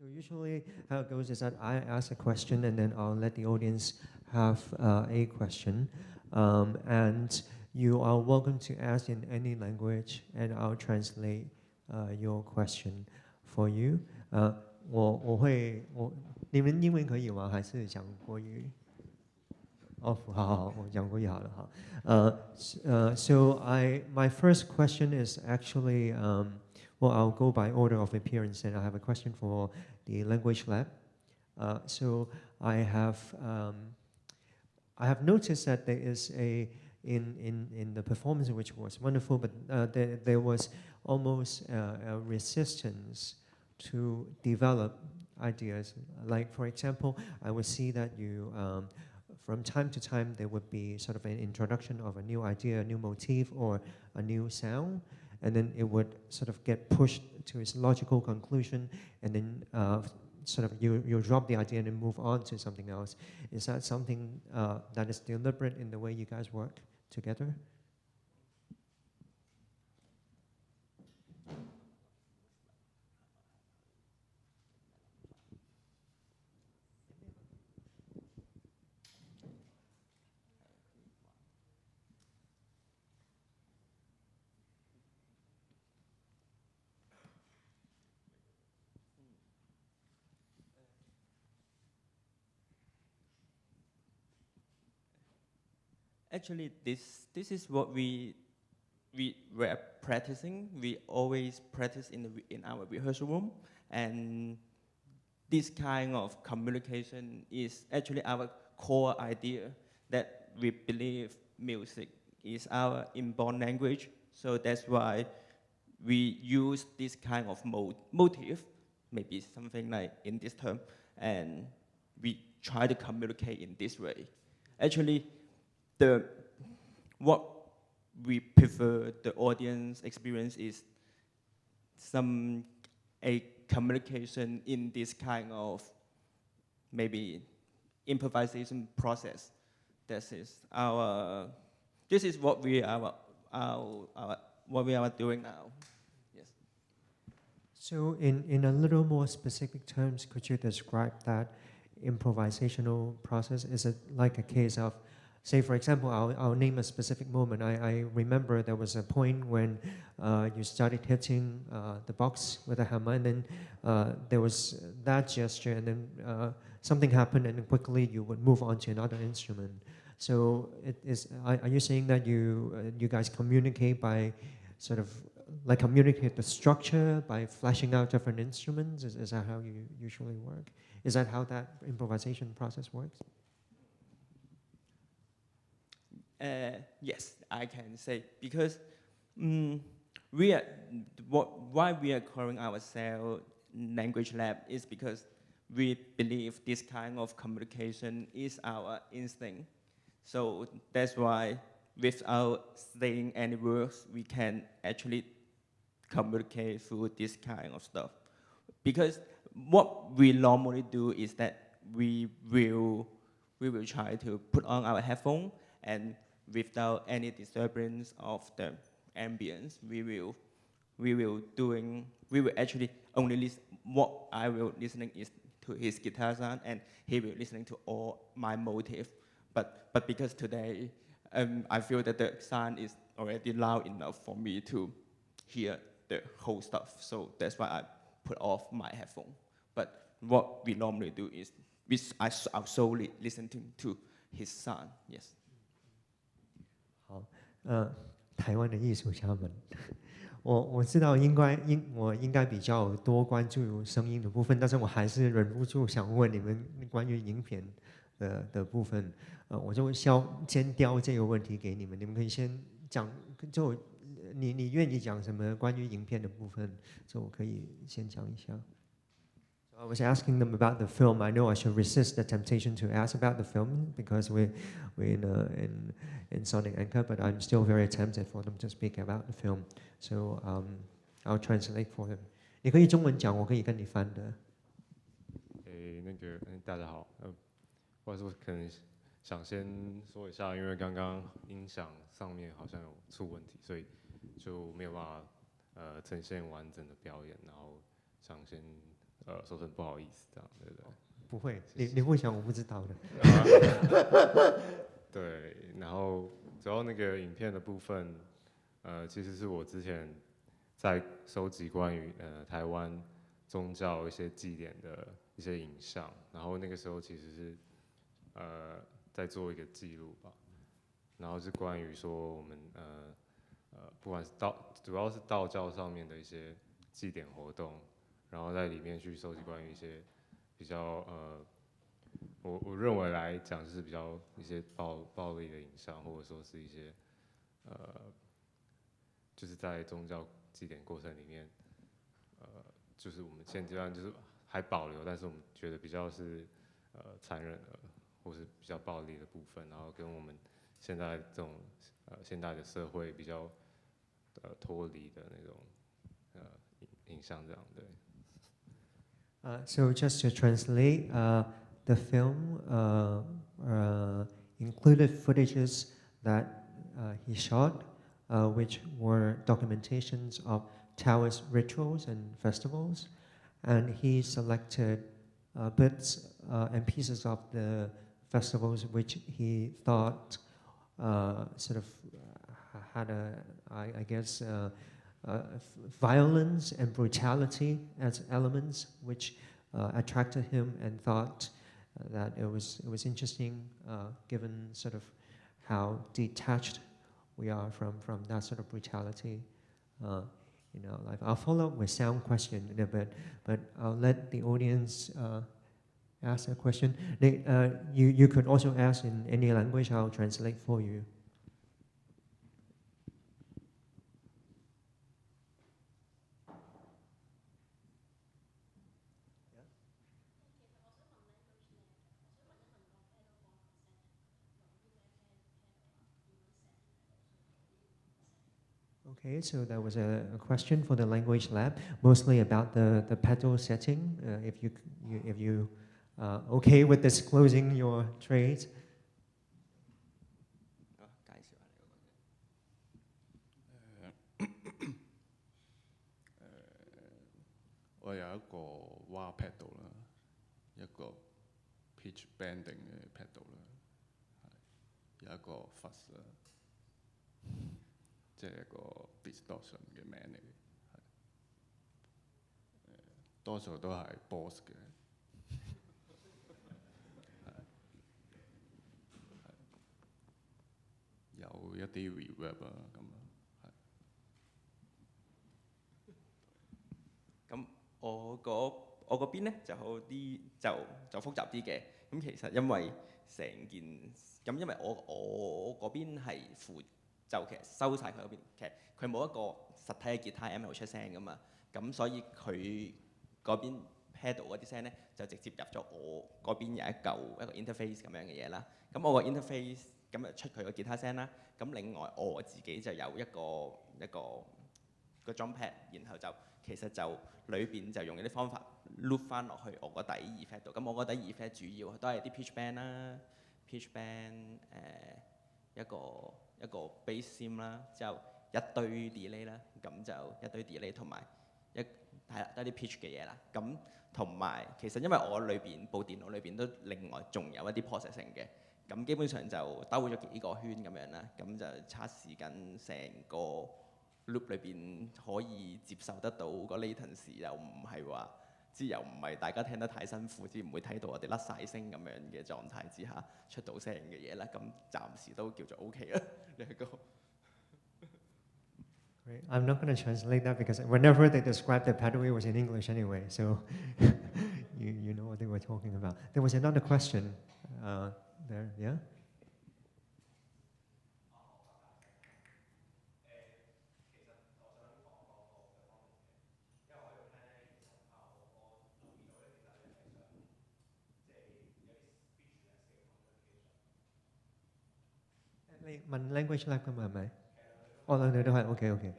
So usually how it goes is that I ask a question and then I'll let the audience have a question. And you are welcome to ask in any language and I'll translate your question for you. 你们英文可以吗？还是讲国语？哦，好，我讲国语好了，好。So my first question is actually, well, I'll go by order of appearance, and I have a question for the language lab. So I have noticed that there is in the performance, which was wonderful, but there was almost a resistance to develop ideas. Like, for example, I would see that you, from time to time, there would be sort of an introduction of a new idea, a new motif, or a new sound, and then it would sort of get pushed to its logical conclusion, and then sort of you drop the idea and then move on to something else. Is that something that is deliberate in the way you guys work together? Actually, this is what we were practicing. We always practice in our rehearsal room, and this kind of communication is actually our core idea, that we believe music is our inborn language. So that's why we use this kind of motive, maybe something like in this term, and we try to communicate in this way. Actually, what we prefer the audience experience is a communication in this kind of maybe improvisation process. This is what we are doing now. Yes. So in a little more specific terms, could you describe that improvisational process? Is it like a case of, say, for example, I'll name a specific moment. I remember there was a point when you started hitting the box with a hammer, and then there was that gesture, and then something happened, and then quickly you would move on to another instrument. So are you saying that you guys communicate by sort of like communicate the structure by flashing out different instruments? Is that how you usually work? Is that how that improvisation process works? Yes, I can say, because why we are calling ourselves language lab is because we believe this kind of communication is our instinct. So that's why without saying any words, we can actually communicate through this kind of stuff. Because what we normally do is that we will try to put on our headphone, and without any disturbance of the ambience, we will actually only listen. What I will listening is to his guitar sound, and he will listening to all my motive. But because today, I feel that the sound is already loud enough for me to hear the whole stuff. So that's why I put off my headphone. But what we normally do is I solely listen to his sound. Yes. 好，台湾的艺术家们，我知道我应该比较多关注声音的部分，但是我还是忍不住想问你们关于影片的部分，我就先雕这个问题给你们，你们可以先讲，就你愿意讲什么关于影片的部分，就我可以先讲一下。I was asking them about the film. I know I should resist the temptation to ask about the film because we're in Sonic Anchor, but I'm still very tempted for them to speak about the film. So I'll translate for them. 你可以中文讲，我可以跟你翻的。大家好，我可能想先说一下，因为刚刚音响上面好像有出问题，所以就没有办法呈现完整的表演，然后想先说声不好意思这样，对不对？不会，你不想我不知道的。对，然后主要那个影片的部分，其实是我之前在收集关于台湾宗教一些祭典的一些影像，然后那个时候其实是在做一个记录吧，然后是关于说我们不管是主要是道教上面的一些祭典活动，然后在里面去收集关于一些比较我认为来讲就是比较一些暴力的影像，或者说是一些就是在宗教祭典过程里面，就是我们现阶段就是还保留，但是我们觉得比较是残忍的，或是比较暴力的部分，然后跟我们现在这种现代的社会比较脱离的那种影像这样对。So just to translate, the film included footages that he shot, which were documentations of Taoist rituals and festivals, and he selected bits and pieces of the festivals which he thought sort of had I guess, violence and brutality as elements, which attracted him, and thought that it was interesting, given sort of how detached we are from that sort of brutality in our life. I'll follow up with sound question in a bit, but I'll let the audience ask a question. You could also ask in any language. I'll translate for you. Okay, so that was a question for the language lab, mostly about the pedal setting. If you okay with disclosing your trade. 介紹下我有一個 wah pedal 啦，一個 pitch bending 嘅 pedal 啦，有一個 fuzz 啦，即係一個 distortion 嘅名嚟嘅，多數都係 boss 嘅，有一啲 reverb 啊咁啊，咁我嗰邊咧就好啲，就複雜啲嘅。咁其實因為成件咁，因為我嗰邊係負就其實收晒佢嗰邊，其實佢冇一個實體嘅吉他 M 出聲噶嘛，咁所以佢嗰邊 pedal 嗰啲聲咧就直接入咗我嗰邊有一個 interface 咁樣嘅嘢啦。咁我個 interface 咁就出佢個吉他聲啦。咁另外我自己就有一個 drum pad， 然後就其實就裏邊就用一啲方法 loop 翻落去我個底 effect 度。咁我個底 effect 主要都係啲 pitch bend 啦 ，pitch bend 一個 bass sim 啦，之後一堆 delay 啦，咁就一堆 delay 同埋係啦，都係啲 pitch 嘅嘢啦。咁同埋其實因為我部電腦裏邊都另外仲有一啲 processing 嘅。咁基本上就兜咗幾個圈咁樣啦，咁就測試緊成個 loop 裏邊可以接受得到個 latency， 又唔係話又唔係大家聽得太辛苦，唔會睇到我哋甩晒聲咁樣嘅狀態之下出到聲嘅嘢啦。咁暫時都叫做 OK 啦呢一個。Right. I'm not going to translate that because whenever they described the pedal, it was in English anyway, so you know what they were talking about. There was another question there, yeah? Language lab 㗎嘛係咪？哦，兩隊都係 OK。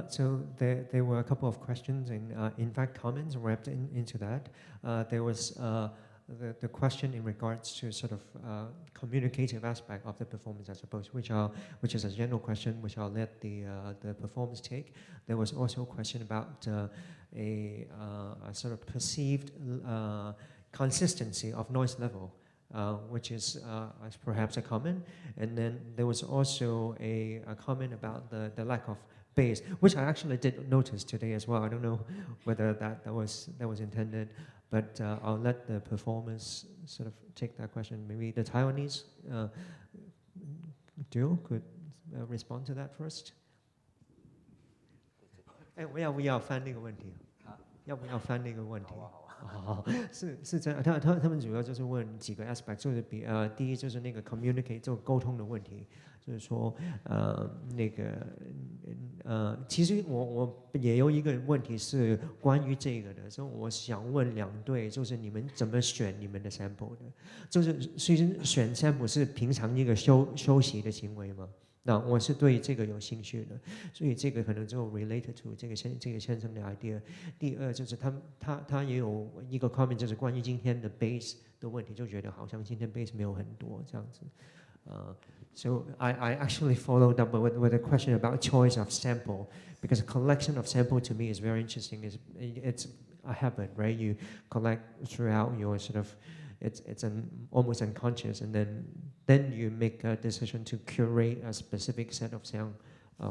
So there were a couple of questions and in fact comments wrapped into that. There was the question in regards to sort of communicative aspect of the performance, I suppose, which is a general question, which I'll let the performers take. There was also a question about a sort of perceived consistency of noise level, which is perhaps a comment. And then there was also a comment about the lack of bass, which I actually did notice today as well. I don't know whether that was intended, but I'll let the performers sort of take that question. Maybe the Taiwanese duo could respond to that first. 我要翻那个问题，要不要翻那个问题？是这样，他们主要就是问几个 aspect， 就是第一就是那个 communicate 就沟通的问题，就是说其实我也有一个问题是关于这个的，所以我想问两队，就是你们怎么选你们的 sample 的？就是其实选 sample 是平常一个休息的行为吗？那我是对这个有兴趣的，所以这个可能就 related to 这个先生的 idea。第二就是他也有一个 comment， 就是关于今天的 bass 的问题，就觉得好像今天 bass 没有很多这样子。So I actually followed up with a question about choice of sample, because a collection of sample to me is very interesting. It's a habit, right? You collect throughout your sort of, it's almost unconscious, and then you make a decision to curate a specific set of sound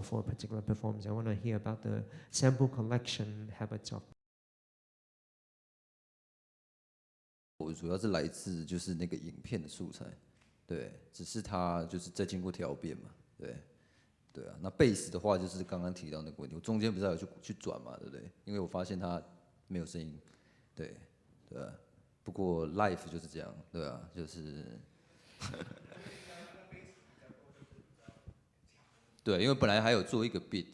for a particular performance. I want to hear about the sample collection habits of. 我主要是来自就是那个影片的素材，对，只是它就是再经过调变嘛，对啊。那贝斯的话就是刚刚提到那个问题，我中间不是还有去转嘛，对不对？因为我发现它没有声音，对啊。不过 life 就是这样，对啊，就是。对，因为本来还有做一个 beat，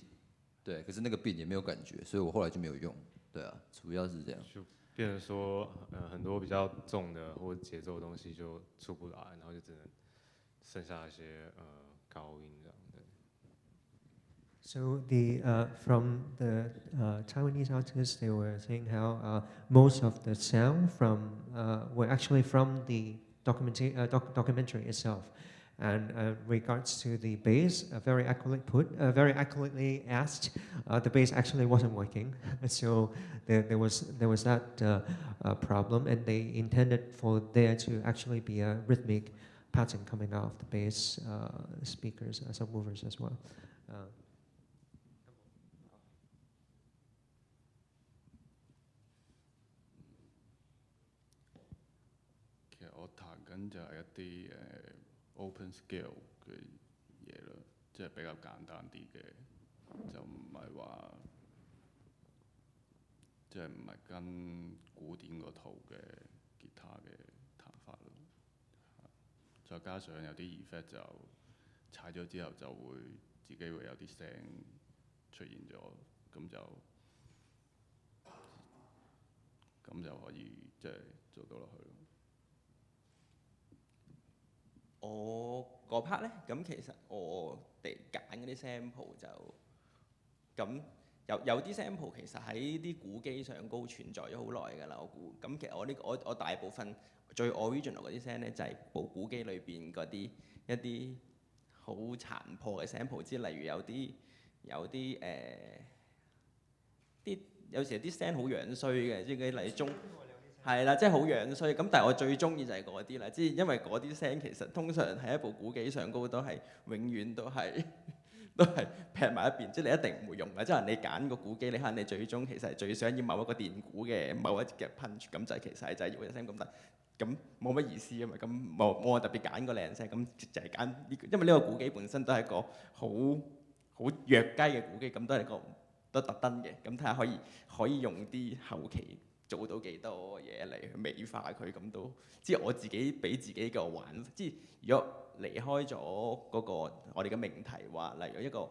对，可是那个 beat 也没有感觉，所以我后来就没有用，对啊，主要是这样。就变成说，很多比较重的或者节奏的东西就出不来，然后就只能剩下一些高音这样的。So from the Taiwanese artists, they were saying how most of the sound were actually from the documentary itself. And regards to the bass, very accurately asked, the bass actually wasn't working. So there was that problem, and they intended for there to actually be a rhythmic pattern coming out of the bass speakers, subwoofers as well. 其實我彈緊就係一啲open scale 嘅嘢啦，即係比較簡單啲嘅，就唔係話即係唔係跟古典嗰套嘅吉他嘅彈法咯。再加上有啲 effect 就踩咗之後就會自己會有啲聲出現咗，咁就可以即係做到落去咯。我嗰 part 咧，咁其實我哋揀嗰啲 sample 就咁有啲 sample 其實喺啲鼓機上高存在咗好耐㗎啦，我估。咁其實我大部分最 original 嗰啲聲咧，就係部鼓機裏邊嗰啲一啲好殘破嘅 sample， 即係例如有啲有時啲聲好樣衰嘅，即係例如係啦，即係好樣衰。咁但係我最中意就係嗰啲啦，即係因為嗰啲聲其實通常喺一部鼓機上高都係永遠都係劈埋一邊，即係你一定唔會用嘅。即係你揀個鼓機，你可能你最終其實係最想要某一個電鼓嘅某一嘅 punch， 咁就係其實就係要嘅聲咁得。咁冇乜意思啊嘛，咁冇我特別揀個靚聲，咁就係揀呢個，因為呢個鼓機本身都係一個好弱雞嘅鼓機，咁都係都特登嘅，咁睇下可以用啲後期做到幾多嘢嚟去美化佢，咁都即係我自己俾自己個玩，即係如果離開咗嗰個我哋嘅命題話，例如一個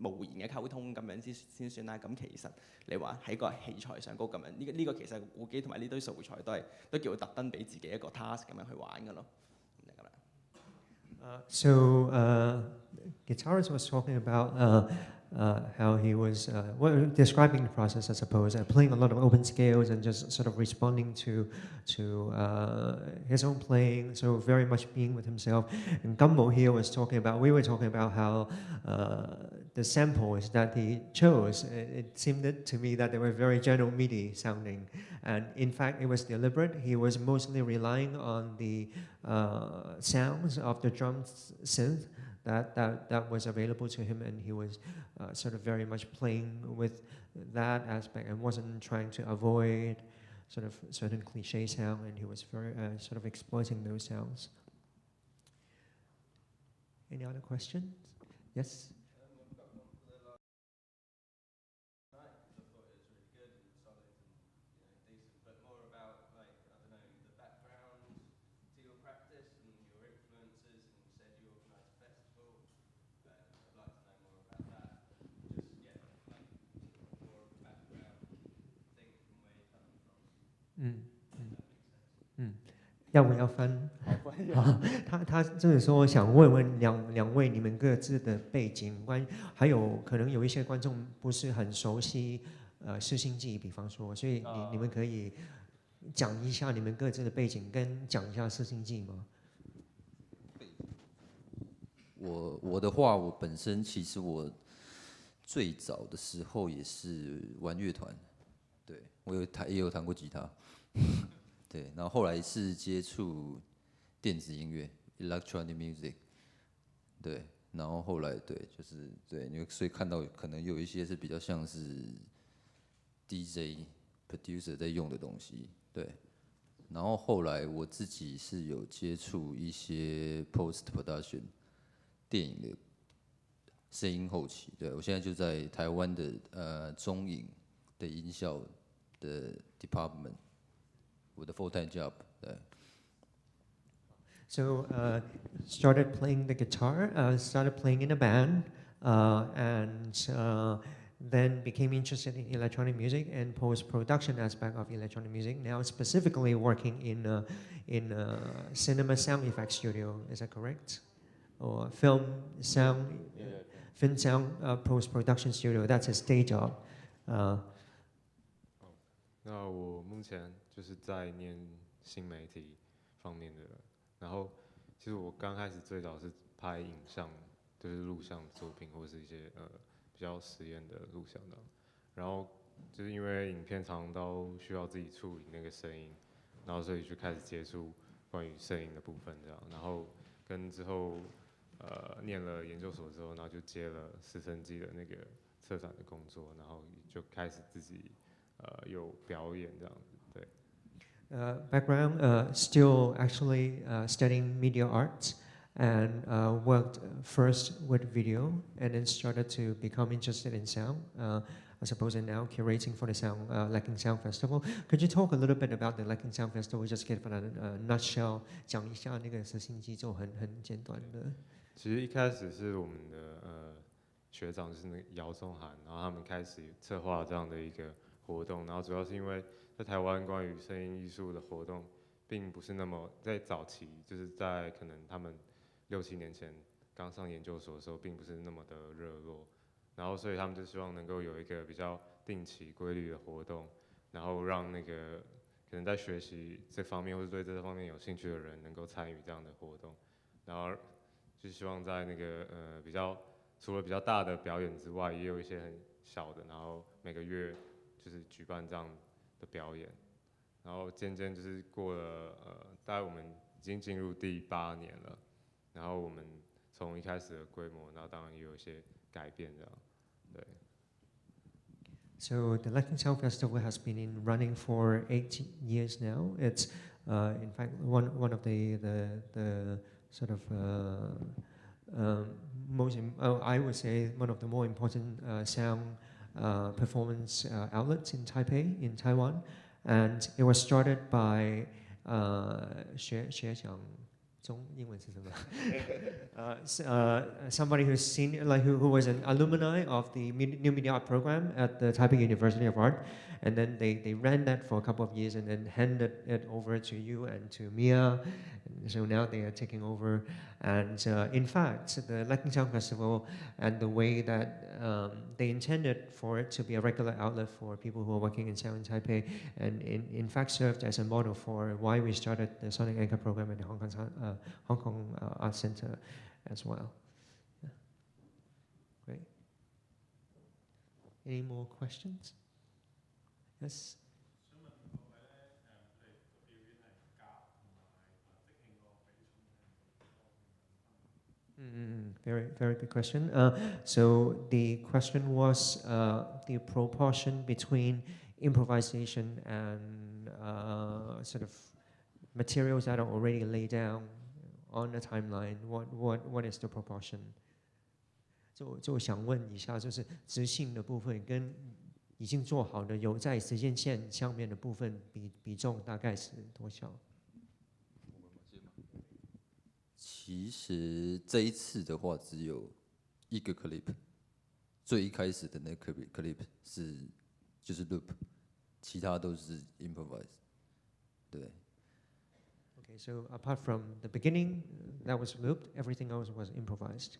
無言嘅溝通咁樣先算啦。咁其實你話喺個器材上高咁樣，呢個其實鼓機同埋呢堆素材都叫特登俾自己一個 task 咁樣去玩㗎咯。So guitarist was talking about how he was describing the process, I suppose, playing a lot of open scales and just sort of responding to his own playing, so very much being with himself. And Gumbo here was talking about, we were talking about how the samples that he chose, it seemed to me that they were very general MIDI sounding, and in fact it was deliberate. He was mostly relying on the sounds of the drum synth that was available to him, and he was sort of very much playing with that aspect and wasn't trying to avoid sort of certain cliche sound, and he was very sort of exploiting those sounds. Any other questions? Yes?要不要翻？他就是说想问问两位你们各自的背景，还有可能有一些观众不是很熟悉视星记，比方说，所以你们可以讲一下你们各自的背景，跟讲一下视星记吗？我的话，我本身其实我最早的时候也是玩乐团，对我也有弹过吉他。对，然后后来是接触电子音乐 （electronic music）， 对，然后后来对，就是对，所以看到可能有一些是比较像是 DJ、producer 在用的东西，对。然后后来我自己是有接触一些 post production 电影的声音后期，对我现在就在台湾的中影的音效的 department。With a full-time job. So started playing the guitar, started playing in a band, and then became interested in electronic music and post-production aspect of electronic music. Now specifically working in a cinema sound effects studio. Is that correct? Or film sound post-production studio. That's his day job. 那我目前就是在念新媒体方面的，然后其实我刚开始最早是拍影像，就是录像作品或是一些比较实验的录像的，然后就是因为影片常常都需要自己处理那个声音，然后所以就开始接触关于摄影的部分这样，然后跟之后念了研究所之后，然后就接了师生季的那个策展的工作，然后就开始自己有表演这样子，对。Background, still actually studying media arts, and worked first with video, and then started to become interested in sound. I suppose, and now curating for the Lacking Sound Festival. Could you talk a little bit about the Lacking Sound Festival? Just give a nutshell, 讲一下那个实行机构很简短的。其实一开始是我们的学长就是那个姚宗涵，然后他们开始策划这样的一个活动，然后主要是因为在台湾关于声音艺术的活动，并不是那么在早期，就是在可能他们6、7年前刚上研究所的时候，并不是那么的热络，然后所以他们就希望能够有一个比较定期规律的活动，然后让那个可能在学习这方面或者对这方面有兴趣的人能够参与这样的活动，然后就希望在那个除了比较大的表演之外，也有一些很小的，然后每个月就是举办这样的表演，然后渐渐就是过了大概我们已经进入第8年了，然后我们从一开始的规模，然后当然也有一些改变这样，对。So the Lacking Sound Festival has been running for 8 years now. It's in fact one of the sort of I would say one of the more important sound performance outlets in Taipei, in Taiwan, and it was started by Sheng, Tsung, 英文是什么？ somebody who's senior, like who was an alumni of the New Media Art program at the Taipei University of Art, and then they ran that for a couple of years and then handed it over to you and to Mia, so now they are taking over. And in fact, the Lightning Sound Festival and the way that they intended for it to be a regular outlet for people who are working in sound in Taipei, and in fact served as a model for why we started the Sonic Anchor program at the Hong Kong Art Center as well. Yeah. Great. Any more questions? Yes? Very, very good question. So the question was the proportion between improvisation and sort of materials that are already laid down on the timeline. What is the proportion? 就我想问一下，就是即兴的部分跟已经做好的有在时间线上面的部分比重大概是多少？其实这一次的话，只有一个 clip， 最一开始的那个 clip 是就是 loop， 其他都是 improvise。对。Okay, so apart from the beginning, that was looped. Everything else was improvised.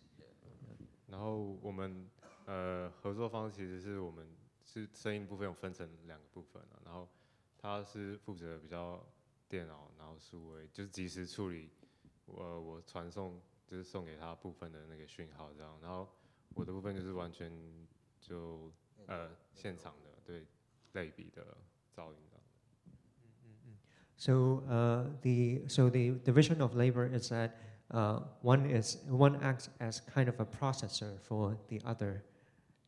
然后我们合作方其实是我们是声音部分有分成2个部分然后他是负责比较电脑，然后数位就是即时处理。我传送就是送给他部分的那个讯号这样，然后我的部分就是完全就现场的对类比的噪音这样。So the division of labor is that one acts as kind of a processor for the other,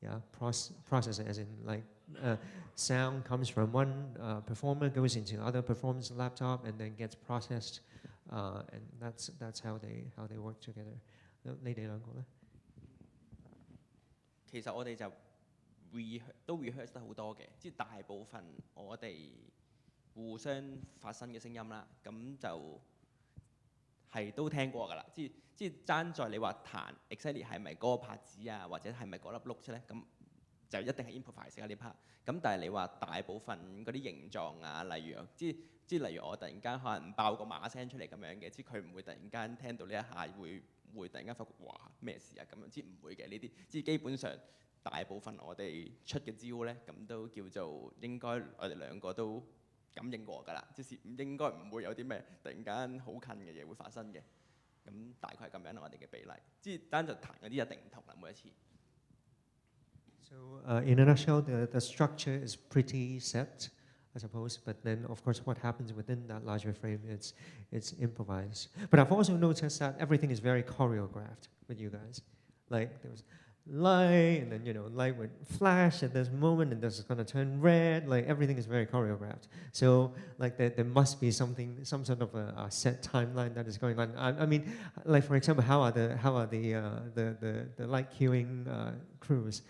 yeah, processor as in like sound comes from one performer goes into other performer's laptop and then gets processed. And that's how they work together. 你哋兩個咧？其實我哋就都 rehearse 得好多嘅，即係大部分我哋互相發生嘅聲音啦，咁就係都聽過㗎啦。即係爭在你話彈 exactly 係咪嗰個拍子啊，或者係咪嗰粒碌出咧？咁就一定係 improvise 㗎呢 part。咁但係你話大部分嗰啲形狀啊，例如即係例如我突然間可能爆個馬聲出嚟咁樣嘅，即係佢唔會突然間聽到呢一下會突然間發覺哇咩事啊咁樣，即係唔會嘅呢啲，即係基本上大部分我哋出嘅招咧，咁都叫做應該我哋兩個都感應過㗎啦，即係應該唔會有啲咩突然間好近嘅嘢會發生嘅，咁大概係咁樣啦我哋嘅比例，即係單就彈嗰啲一定唔同啦每一次。So in a nutshell, the structure is pretty set, I suppose. But then, of course, what happens within that larger frame, it's improvised. But I've also noticed that everything is very choreographed with you guys. Like there was light, and then light would flash at this moment, and this is gonna turn red. Like everything is very choreographed. So like there must be some sort of a set timeline that is going on. I mean, like for example, how are the light cueing crews?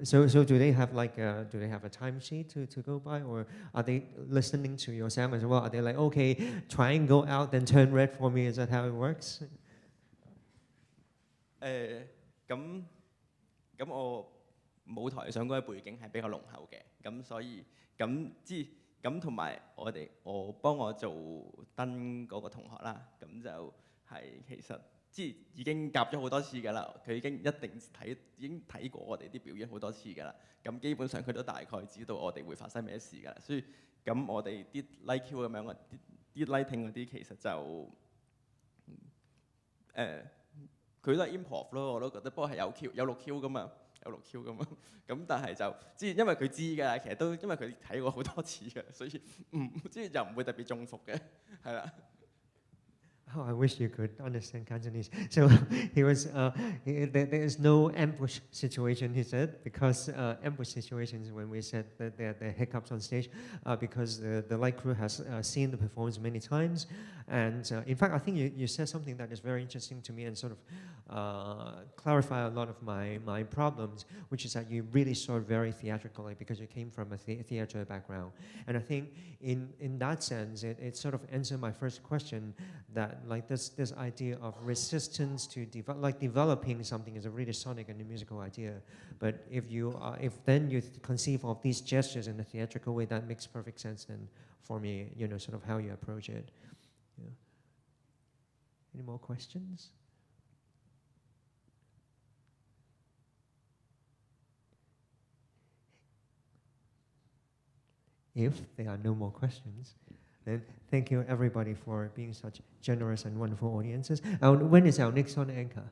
So do they have a time sheet to go by, or are they listening to your sound as well? Are they like, okay, try and go out, then turn red for me? Is that how it works? 咁我舞台上嗰個背景係比較濃厚嘅，咁所以咁同埋我幫我做燈嗰個同學啦，咁就係其實已經夾咗好多次㗎啦，佢已經睇過我哋啲表演好多次㗎啦，咁基本上佢都大概知道我哋會發生咩事㗎啦，所以咁我哋啲 light cue 咁樣啲 lighting 嗰啲其實就佢都係 improv 咯，我都覺得，不過係有6 Q 噶嘛，咁但係就因為佢知㗎，其實都因為佢睇過好多次嘅，所以又唔會特別中伏嘅，係啦。Oh, I wish you could understand Cantonese. So there is no ambush situation, he said, because ambush situations when we said that there are hiccups on stage, because the light crew has seen the performance many times. And in fact, I think you said something that is very interesting to me and sort of clarify a lot of my problems, which is that you really saw it very theatrically because you came from a theater background. And I think in that sense, it sort of answered my first question that like this idea of resistance to developing something is a really sonic and a musical idea. But if then you conceive of these gestures in a theatrical way, that makes perfect sense then for me, sort of how you approach it. Yeah. Any more questions? If there are no more questions, then thank you everybody for being such generous and wonderful audiences. When is our next on anchor?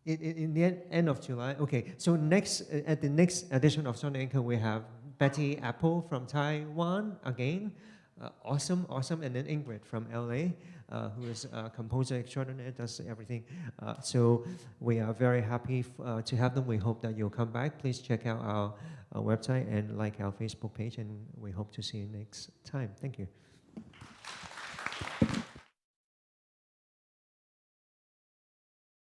In the end of July. Okay, so at the next edition of Sun Anchor, we have Betty Apple from Taiwan again. Awesome, and then Ingrid from LA, who is a composer extraordinaire, does everything. So we are very happy to have them. We hope that you'll come back. Please check out our website and like our Facebook page, and we hope to see you next time. Thank you.